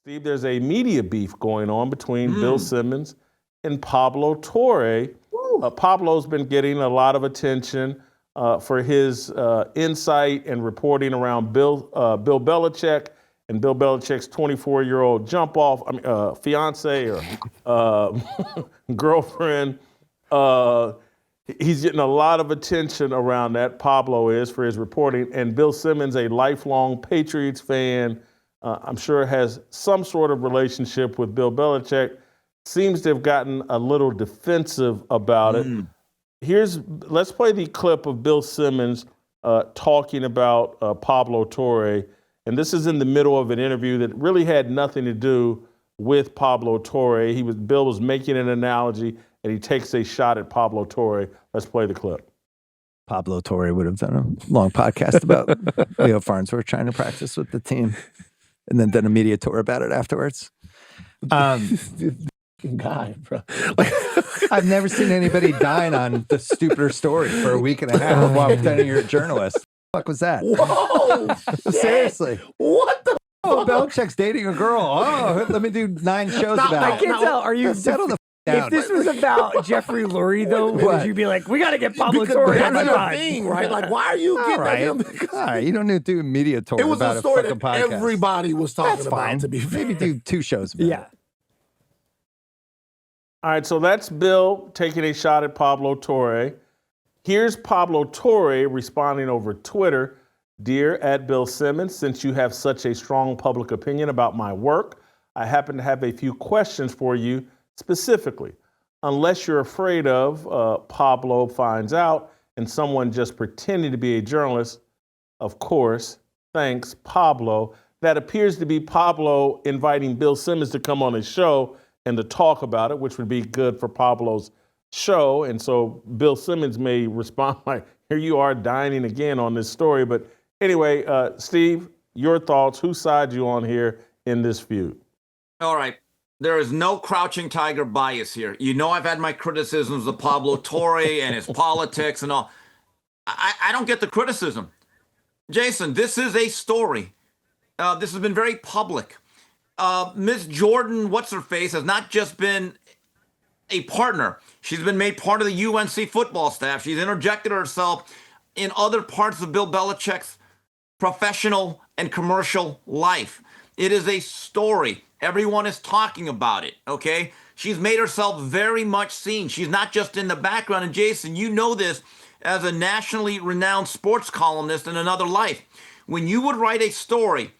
Steve, there's a media beef going on between Bill Simmons and Pablo Torre. Pablo's been getting a lot of attention for his insight and reporting around Bill Belichick and Bill Belichick's 24-year-old fiance or girlfriend. He's getting a lot of attention around that, Pablo is, for his reporting. And Bill Simmons, a lifelong Patriots fan, I'm sure has some sort of relationship with Bill Belichick, seems to have gotten a little defensive about it. Let's play the clip of Bill Simmons talking about Pablo Torre. And this is in the middle of an interview that really had nothing to do with Pablo Torre. Bill was making an analogy, and he takes a shot at Pablo Torre. Let's play the clip. Pablo Torre would have done a long podcast about Leo Farnsworth trying to practice with the team and then done a media tour about it afterwards. Guy, bro. I've never seen anybody dying on the stupider story for a week and a half while I'm telling you're a journalist. What the fuck was that? Whoa! Seriously. What the Oh, Belichick's dating a girl. Oh, let me do 9 shows about it. I can't tell. Are you settle the down? If this was about Jeffrey Lurie, though, would you be like, we got to get Pablo Torre on my That's the mind? thing, right? Like, why are you getting at him? All right, you don't need to do a media tour It was about a story fucking that podcast. everybody was talking That's about, fine. to be fair. Maybe do 2 shows about it. All right, so that's Bill taking a shot at Pablo Torre. Here's Pablo Torre responding over Twitter. Dear @Bill Simmons, since you have such a strong public opinion about my work, I happen to have a few questions for you specifically. Unless you're afraid of Pablo finds out and someone just pretending to be a journalist, of course, thanks, Pablo. That appears to be Pablo inviting Bill Simmons to come on his show and to talk about it, which would be good for Pablo's show. And so Bill Simmons may respond like, here you are dining again on this story. But anyway, Steve, your thoughts, whose side you on here in this feud? All right. There is no crouching tiger bias here. You know I've had my criticisms of Pablo Torre and his politics and all. I don't get the criticism. Jason, this is a story. This has been very public. Ms. Jordan, what's-her-face, has not just been a partner. She's been made part of the UNC football staff. She's interjected herself in other parts of Bill Belichick's professional and commercial life. It is a story. Everyone is talking about it, okay? She's made herself very much seen. She's not just in the background. And Jason, you know this as a nationally renowned sports columnist in another life. When you would write a story,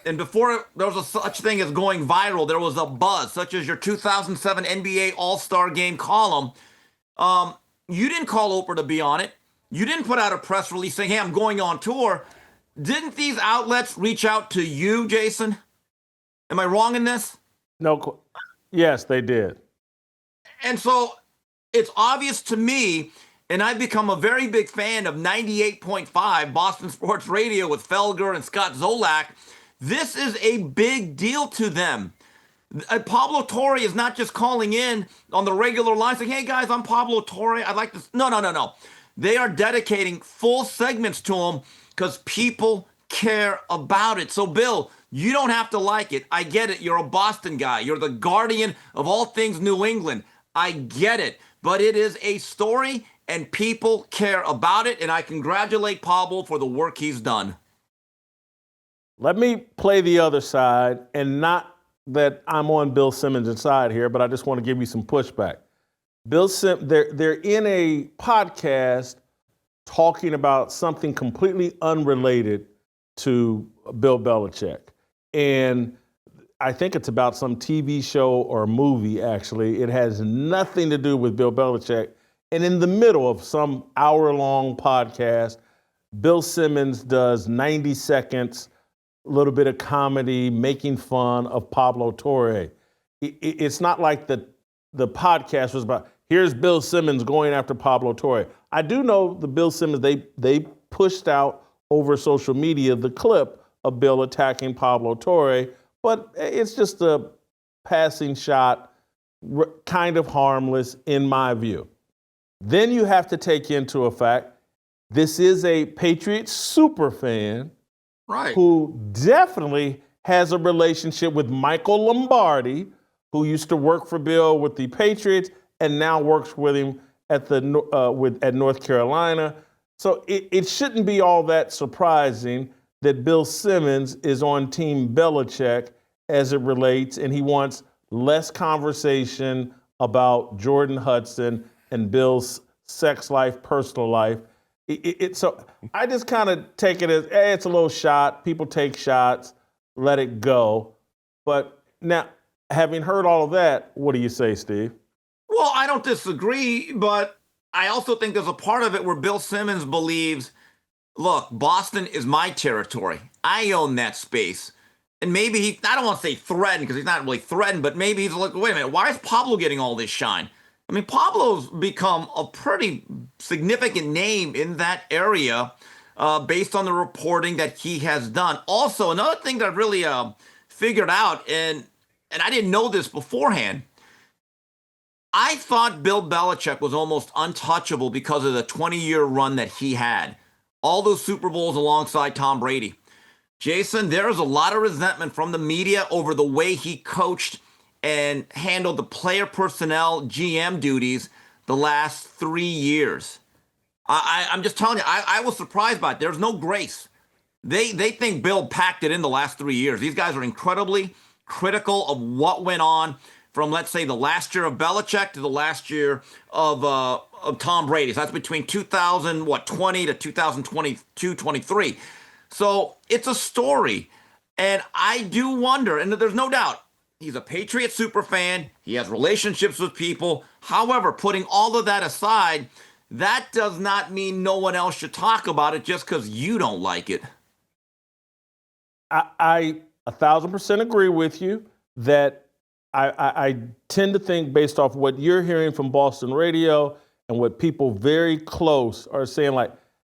and before there was such thing as going viral, there was a buzz, such as your 2007 NBA All-Star Game column. You didn't call Oprah to be on it. You didn't put out a press release saying, hey, I'm going on tour. Didn't these outlets reach out to you, Jason? Am I wrong in this? No. Yes, they did. And so it's obvious to me, and I've become a very big fan of 98.5 Boston Sports Radio with Felger and Scott Zolak. This is a big deal to them. Pablo Torre is not just calling in on the regular line saying, hey, guys, I'm Pablo Torre. I'd like to... No. They are dedicating full segments to him because people care about it. So, Bill, you don't have to like it. I get it. You're a Boston guy. You're the guardian of all things New England. I get it. But it is a story, and people care about it, and I congratulate Pablo for the work he's done. Let me play the other side, and not that I'm on Bill Simmons' side here, but I just want to give you some pushback. They're in a podcast talking about something completely unrelated to Bill Belichick. And I think it's about some TV show or movie, actually. It has nothing to do with Bill Belichick. And in the middle of some hour-long podcast, Bill Simmons does 90 seconds, a little bit of comedy, making fun of Pablo Torre. It's not like the podcast was about, here's Bill Simmons going after Pablo Torre. I do know the Bill Simmons, they pushed out over social media the clip of Bill attacking Pablo Torre, but it's just a passing shot, kind of harmless in my view. Then you have to take into effect, this is a Patriots super fan, right, who definitely has a relationship with Michael Lombardi, who used to work for Bill with the Patriots and now works with him at North Carolina. So it shouldn't be all that surprising that Bill Simmons is on Team Belichick as it relates, and he wants less conversation about Jordon Hudson and Bill's sex life, personal life. So I just kind of take it as, hey, it's a little shot. People take shots, let it go. But now, having heard all of that, what do you say, Steve? Well, I don't disagree, but I also think there's a part of it where Bill Simmons believes, look, Boston is my territory. I own that space. And maybe I don't want to say threatened because he's not really threatened, but maybe he's like, wait a minute, why is Pablo getting all this shine? I mean, Pablo's become a pretty significant name in that area based on the reporting that he has done. Also, another thing that I really figured out, and I didn't know this beforehand, I thought Bill Belichick was almost untouchable because of the 20-year run that he had. All those Super Bowls alongside Tom Brady. Jason, there is a lot of resentment from the media over the way he coached and handled the player personnel GM duties the last 3 years. I'm just telling you, I was surprised by it. There's no grace. They think Bill packed it in the last 3 years. These guys are incredibly critical of what went on from, let's say, the last year of Belichick to the last year of Tom Brady. So that's between 2020 to 2022, 23. So it's a story. And I do wonder, and there's no doubt, he's a Patriot super fan. He has relationships with people. However, putting all of that aside, that does not mean no one else should talk about it just because you don't like it. I 1,000% agree with you that I tend to think, based off what you're hearing from Boston radio and what people very close are saying, like,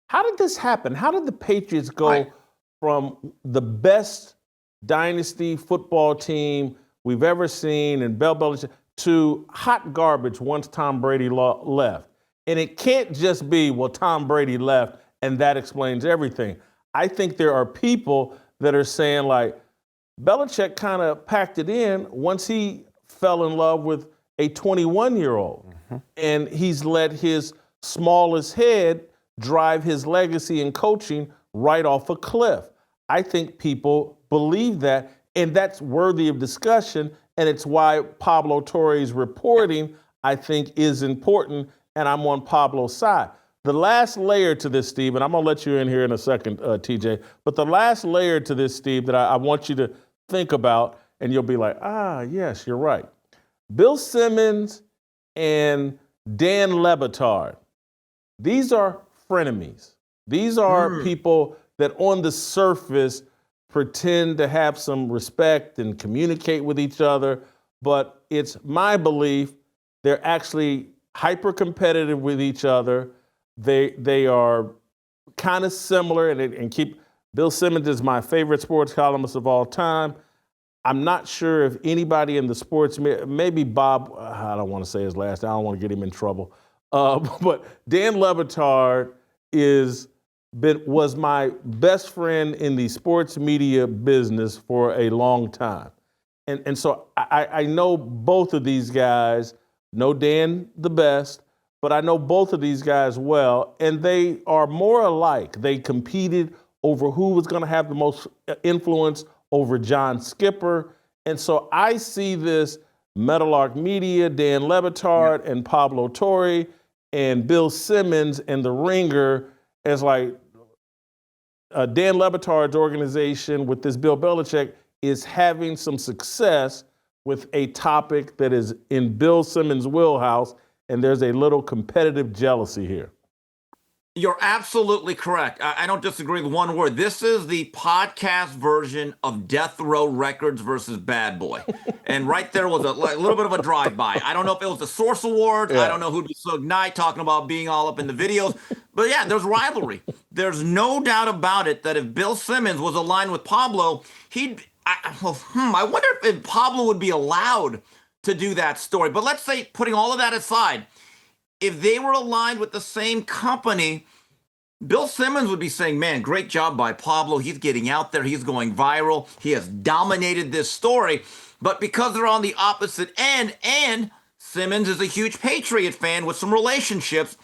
how did this happen? How did the Patriots go from the best dynasty football team we've ever seen in Bill Belichick to hot garbage once Tom Brady left? And it can't just be, well, Tom Brady left and that explains everything. I think there are people that are saying, like, Belichick kind of packed it in once he fell in love with a 21-year-old. Mm-hmm. And he's let his smallest head drive his legacy in coaching right off a cliff. I think people believe that, and that's worthy of discussion, and it's why Pablo Torre's reporting, I think, is important, and I'm on Pablo's side. The last layer to this, Steve, and I'm going to let you in here in a second, TJ, but the last layer to this, Steve, that I want you to think about, and you'll be like, yes, you're right. Bill Simmons and Dan Le Batard, these are frenemies. These are people that on the surface pretend to have some respect and communicate with each other, but it's my belief they're actually hyper-competitive with each other. They are kind of similar, and keep Bill Simmons is my favorite sports columnist of all time. I'm not sure if anybody in the sports, maybe Bob, I don't want to say his last name, I don't want to get him in trouble. But Dan Le Batard was my best friend in the sports media business for a long time. And so I know both of these guys, know Dan the best, but I know both of these guys well, and they are more alike. They competed over who was going to have the most influence over John Skipper. And so I see this Meadowlark Media, Dan Le Batard, and Pablo Torre, and Bill Simmons and The Ringer as like Dan Le Batard's organization with this Bill Belichick is having some success with a topic that is in Bill Simmons' wheelhouse, and there's a little competitive jealousy here. You're absolutely correct. I don't disagree with one word. This is the podcast version of Death Row Records versus Bad Boy. And right there was a little bit of a drive-by. I don't know if it was the Source Awards. Yeah. I don't know who'd be Suge Knight talking about being all up in the videos. But yeah, there's rivalry. There's no doubt about it that if Bill Simmons was aligned with Pablo, I wonder if Pablo would be allowed to do that story. But let's say, putting all of that aside, if they were aligned with the same company, Bill Simmons would be saying, man, great job by Pablo. He's getting out there. He's going viral. He has dominated this story. But because they're on the opposite end, and Simmons is a huge Patriot fan with some relationships,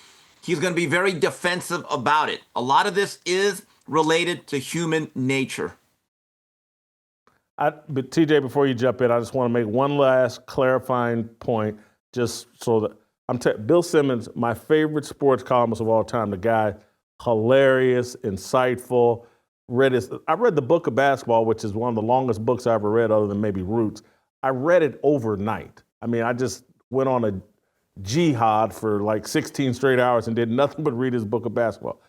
he's going to be very defensive about it. A lot of this is related to human nature. But TJ, before you jump in, I just want to make one last clarifying point, just so that Bill Simmons, my favorite sports columnist of all time, the guy, hilarious, insightful. I read the book of basketball, which is one of the longest books I ever read, other than maybe Roots. I read it overnight. I mean, I just went on a jihad for like 16 straight hours and did nothing but read his book of basketball.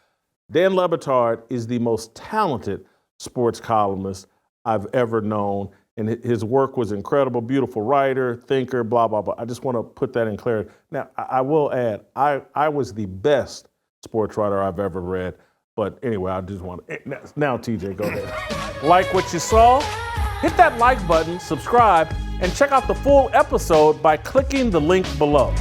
Dan Le Batard is the most talented sports columnist I've ever known, and his work was incredible. Beautiful writer, thinker, blah, blah, blah. I just want to put that in clarity. Now, I will add, I was the best sports writer I've ever read. But anyway, I just want to, now TJ, go ahead. Like what you saw? Hit that like button, subscribe, and check out the full episode by clicking the link below.